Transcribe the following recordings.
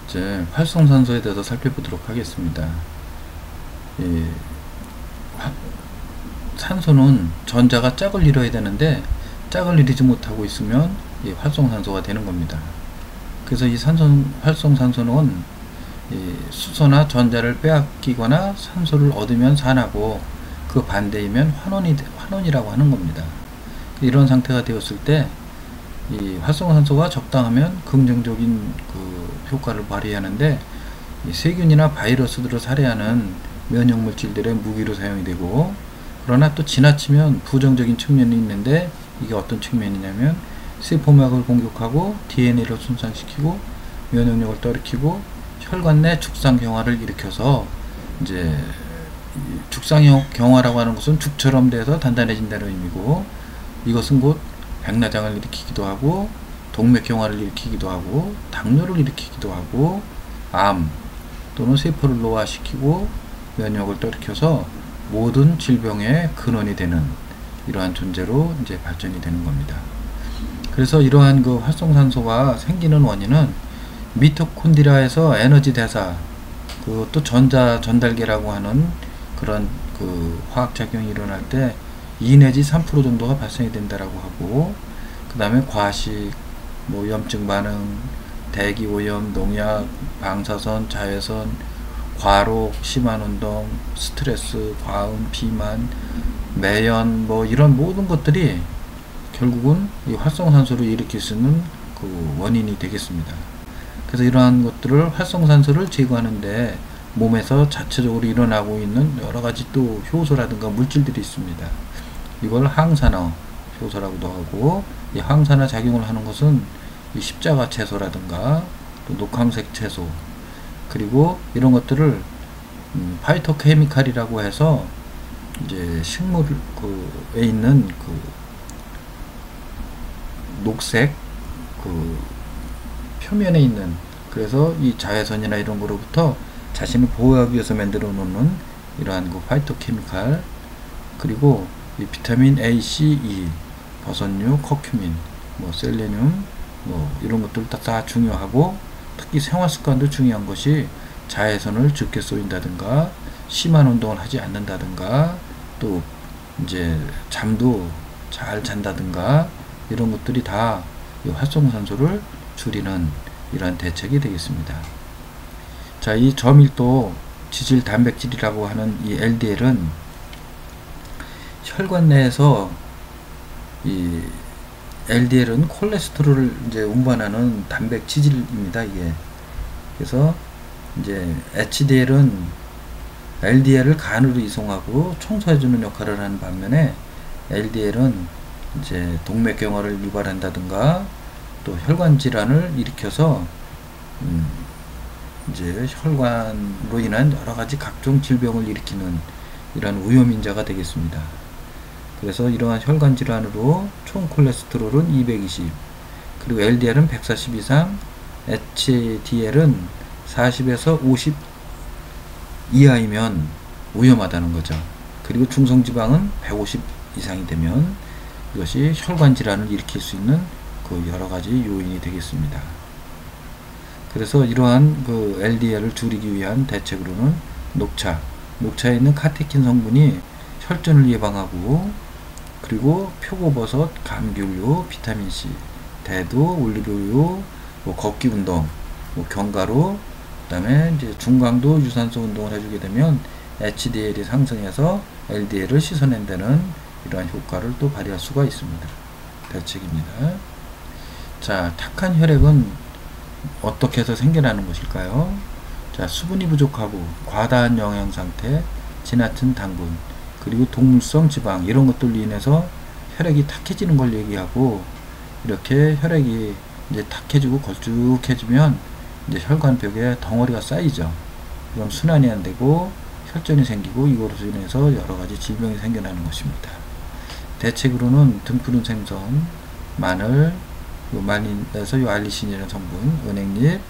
이제 활성산소에 대해서 살펴보도록 하겠습니다. 이 산소는 전자가 짝을 이뤄야 되는데 짝을 이루지 못하고 있으면 이 활성산소가 되는 겁니다. 그래서 이 활성산소는 이 수소나 전자를 빼앗기거나 산소를 얻으면 산하고 그 반대이면 환원이라고 하는 겁니다. 이런 상태가 되었을 때 이 활성산소가 적당하면 긍정적인 그 효과를 발휘하는데 이 세균이나 바이러스들을 살해하는 면역 물질들의 무기로 사용이 되고, 그러나 또 지나치면 부정적인 측면이 있는데 이게 어떤 측면이냐면 세포막을 공격하고 DNA를 손상시키고 면역력을 떨어뜨리고 혈관 내 죽상경화를 일으켜서, 이제 죽상경화라고 하는 것은 죽처럼 돼서 단단해진다는 의미고, 이것은 곧 백내장을 일으키기도 하고 동맥경화를 일으키기도 하고 당뇨를 일으키기도 하고 암 또는 세포를 노화시키고 면역을 떨어뜨려서 모든 질병의 근원이 되는 이러한 존재로 이제 발전이 되는 겁니다. 그래서 이러한 그 활성산소가 생기는 원인은 미토콘드리아에서 에너지 대사, 그것도 전자 전달계라고 하는 그런 그 화학작용이 일어날 때 2 내지 3% 정도가 발생이 된다라고 하고, 그 다음에 과식, 뭐 염증 반응, 대기 오염, 농약, 방사선, 자외선, 과록, 심한 운동, 스트레스, 과음, 비만, 매연, 뭐 이런 모든 것들이 결국은 이 활성산소를 일으킬 수 있는 그 원인이 되겠습니다. 그래서 이러한 것들을 활성산소를 제거하는데 몸에서 자체적으로 일어나고 있는 여러 가지 또 효소라든가 물질들이 있습니다. 이걸 항산화 효소라고도 하고, 이 항산화 작용을 하는 것은 이 십자가 채소라든가 또 녹황색 채소, 그리고 이런 것들을 파이토케미칼이라고 해서 이제 식물에 있는 그 녹색 그 표면에 있는, 그래서 이 자외선이나 이런 거로부터 자신을 보호하기 위해서 만들어 놓는 이러한 그 파이토케미칼, 그리고 이 비타민 A, C, E, 버섯류, 커큐민, 뭐 셀레늄, 뭐 이런 것들 다 중요하고, 특히 생활습관도 중요한 것이 자외선을 적게 쏘인다든가 심한 운동을 하지 않는다든가 또 이제 잠도 잘 잔다든가 이런 것들이 다 이 활성산소를 줄이는 이러한 대책이 되겠습니다. 자, 이 저밀도 지질 단백질이라고 하는 이 LDL은 혈관 내에서 이 LDL은 콜레스테롤을 이제 운반하는 단백 지질입니다. 이게. 그래서 이제 HDL은 LDL을 간으로 이송하고 청소해주는 역할을 하는 반면에 LDL은 이제 동맥경화를 유발한다든가 또 혈관 질환을 일으켜서 이제 혈관으로 인한 여러 가지 각종 질병을 일으키는 이러한 위험인자가 되겠습니다. 그래서 이러한 혈관 질환으로 총 콜레스테롤은 220, 그리고 LDL은 140 이상, HDL은 40에서 50 이하이면 위험하다는 거죠. 그리고 중성지방은 150 이상이 되면 이것이 혈관 질환을 일으킬 수 있는 그 여러 가지 요인이 되겠습니다. 그래서 이러한 그 LDL을 줄이기 위한 대책으로는 녹차에 있는 카테킨 성분이 혈전을 예방하고, 그리고 표고버섯, 감귤류, 비타민C, 대두, 올리브유, 뭐 걷기 운동, 뭐 견과류, 그 다음에 이제 중강도 유산소 운동을 해주게 되면 HDL이 상승해서 LDL을 씻어낸다는 이러한 효과를 또 발휘할 수가 있습니다. 대책입니다. 자, 탁한 혈액은 어떻게 해서 생겨나는 것일까요? 자, 수분이 부족하고 과다한 영양 상태, 지나친 당분, 그리고 동물성 지방 이런 것들로 인해서 혈액이 탁해지는 걸 얘기하고, 이렇게 혈액이 이제 탁해지고 걸쭉해지면 이제 혈관벽에 덩어리가 쌓이죠. 그럼 순환이 안 되고 혈전이 생기고 이것으로 인해서 여러 가지 질병이 생겨나는 것입니다. 대책으로는 등푸른 생선, 마늘, 마늘에서 요 알리신이라는 성분, 은행잎,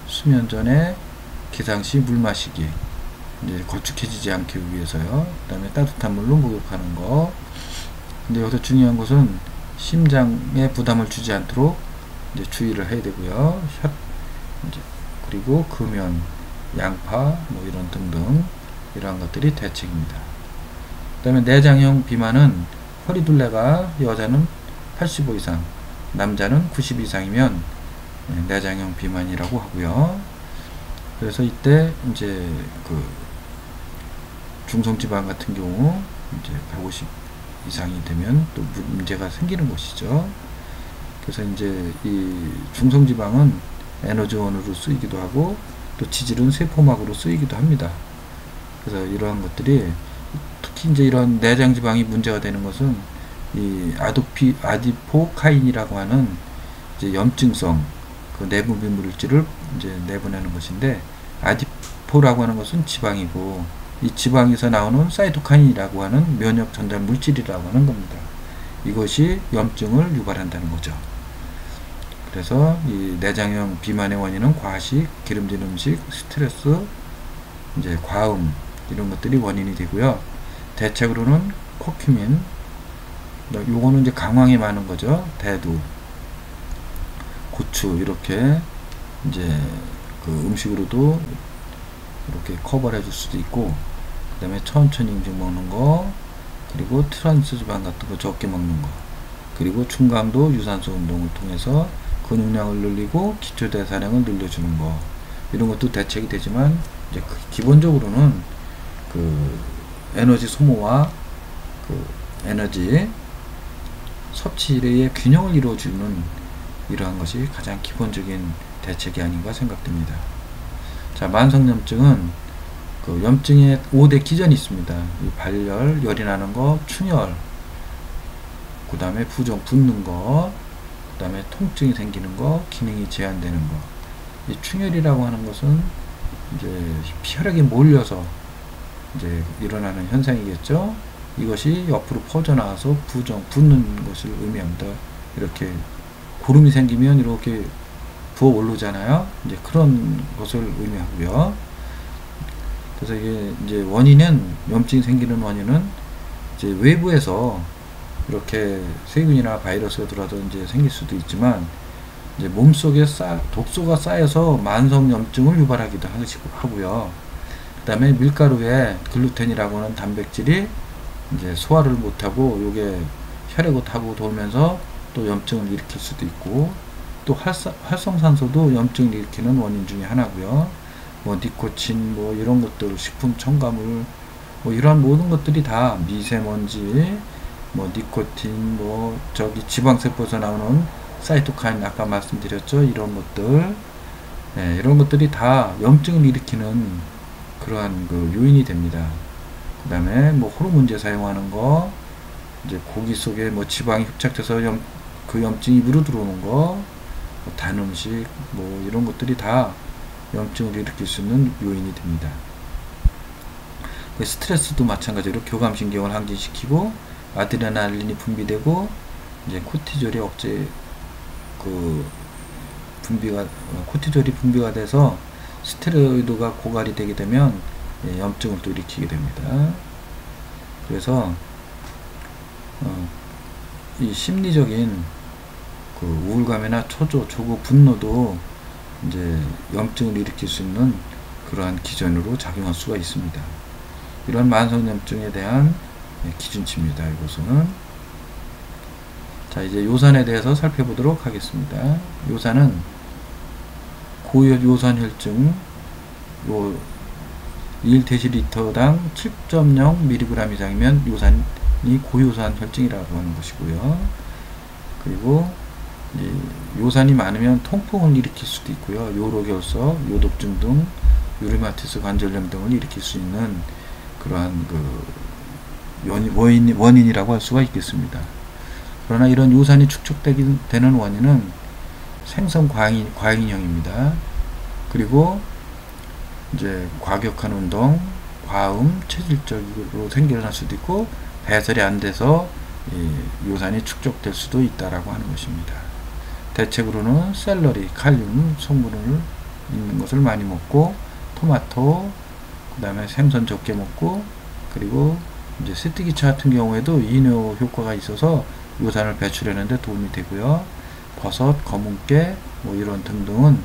수면 전에 기상시 물 마시기, 이제 걸쭉해지지 않기 위해서요. 그 다음에 따뜻한 물로 목욕하는 거. 근데 여기서 중요한 것은 심장에 부담을 주지 않도록 이제 주의를 해야 되고요. 이제 그리고 금연, 양파 뭐 이런 등등 이러한 것들이 대책입니다. 그 다음에 내장형 비만은 허리둘레가 여자는 85 이상, 남자는 90 이상이면 내장형 비만이라고 하고요. 그래서 이때 이제 그 중성지방 같은 경우 이제 150 이상이 되면 또 문제가 생기는 것이죠. 그래서 이제 이 중성지방은 에너지원으로 쓰이기도 하고 또 지질은 세포막으로 쓰이기도 합니다. 그래서 이러한 것들이 특히 이제 이런 내장지방이 문제가 되는 것은 이 아디포카인이라고 하는 이제 염증성 그 내분비 물질을 이제 내보내는 것인데, 아디포라고 하는 것은 지방이고 이 지방에서 나오는 사이토카인이라고 하는 면역 전달 물질이라고 하는 겁니다. 이것이 염증을 유발한다는 거죠. 그래서 이 내장형 비만의 원인은 과식, 기름진 음식, 스트레스, 이제 과음 이런 것들이 원인이 되고요. 대책으로는 코큐민, 요거는 이제 강황이 많은 거죠. 대두, 고추 이렇게 이제 그 음식으로도 이렇게 커버를 해줄 수도 있고, 그 다음에 천천히 음식 먹는 거, 그리고 트랜스 지방 같은 거 적게 먹는 거, 그리고 중강도 유산소 운동을 통해서 근육량을 늘리고 기초대사량을 늘려주는 거, 이런 것도 대책이 되지만 이제 기본적으로는 그 에너지 소모와 그 에너지 섭취의 균형을 이루어주는 이러한 것이 가장 기본적인 대책이 아닌가 생각됩니다. 자, 만성염증은 그 염증의 5대 기전이 있습니다. 이 발열, 열이 나는 거, 충혈, 그 다음에 부종, 붓는 거, 그 다음에 통증이 생기는 거, 기능이 제한되는 거. 이 충혈이라고 하는 것은 이제 혈액이 몰려서 이제 일어나는 현상이겠죠. 이것이 옆으로 퍼져나와서 부종, 붓는 것을 의미합니다. 이렇게 고름이 생기면 이렇게 부어 오르잖아요. 이제 그런 것을 의미하고요. 그래서 이게 이제 원인은, 염증이 생기는 원인은 이제 외부에서 이렇게 세균이나 바이러스가 들어와서 이제 생길 수도 있지만, 이제 몸속에 독소가 쌓여서 만성염증을 유발하기도 하고요. 그 다음에 밀가루에 글루텐이라고 하는 단백질이 이제 소화를 못하고 요게 혈액을 타고 돌면서 또 염증을 일으킬 수도 있고, 또 활성산소도 염증을 일으키는 원인 중에 하나고요. 뭐 니코틴 뭐 이런 것들, 식품 첨가물 뭐 이러한 모든 것들이 다 미세먼지, 뭐 니코틴, 뭐 저기 지방세포에서 나오는 사이토카인 아까 말씀드렸죠. 이런 것들, 네, 이런 것들이 다 염증을 일으키는 그러한 그 요인이 됩니다. 그 다음에 뭐 호르몬제 사용하는 거, 이제 고기 속에 뭐 지방이 흡착돼서 그 염증이 물어 들어오는 거, 뭐 단 음식 뭐 이런 것들이 다 염증을 일으킬 수 있는 요인이 됩니다. 스트레스도 마찬가지로 교감신경을 항진시키고 아드레날린이 분비되고 이제 코티졸이 코티졸이 분비가 돼서 스테로이드가 고갈이 되게 되면 염증을 또 일으키게 됩니다. 그래서 이 심리적인 그 우울감이나 초조, 조급, 분노도 이제 염증을 일으킬 수 있는 그러한 기전으로 작용할 수가 있습니다. 이런 만성염증에 대한 기준치입니다. 이것은. 자, 이제 요산에 대해서 살펴보도록 하겠습니다. 요산은 고요산혈증, 1dl당 7.0mg 이상이면 요산이 고요산혈증이라고 하는 것이고요. 그리고 요산이 많으면 통풍을 일으킬 수도 있고요. 요로결석, 요독증 등 유리마티스 관절염 등을 일으킬 수 있는 그러한 그 원인이라고 할 수가 있겠습니다. 그러나 이런 요산이 축적되는 원인은 생성 과잉형입니다. 그리고 이제 과격한 운동, 과음, 체질적으로 생겨날 수도 있고, 배설이 안 돼서 요산이 축적될 수도 있다라고 하는 것입니다. 대책으로는 샐러리, 칼륨 성분을 있는 것을 많이 먹고, 토마토, 그 다음에 생선 적게 먹고, 그리고 이제 세뜨기차 같은 경우에도 이뇨 효과가 있어서 요산을 배출하는 데 도움이 되고요. 버섯, 검은깨 뭐 이런 등등은